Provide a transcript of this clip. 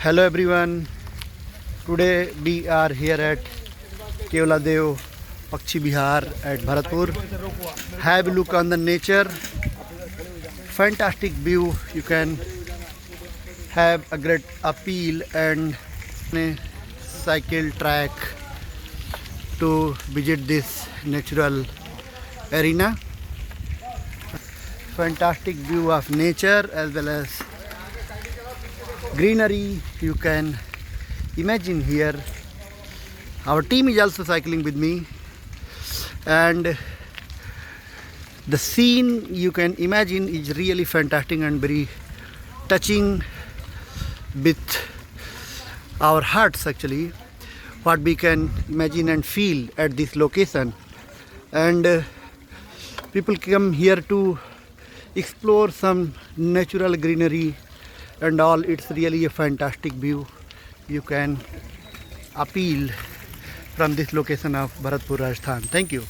Hello everyone. Today we are here at Kevaladev Pakshi Bihar at Bharatpur. Have a look on the nature. Fantastic view. You can have a great appeal and a cycle track to visit this natural arena. Fantastic view of nature as well as greenery you can imagine here. Our team is also cycling with me, and the scene you can imagine is really fantastic and very touching with our hearts actually, what we can imagine and feel at this location. And people come here to explore some natural greenery and all. It's really a fantastic view you can appeal from this location of Bharatpur, Rajasthan. Thank you.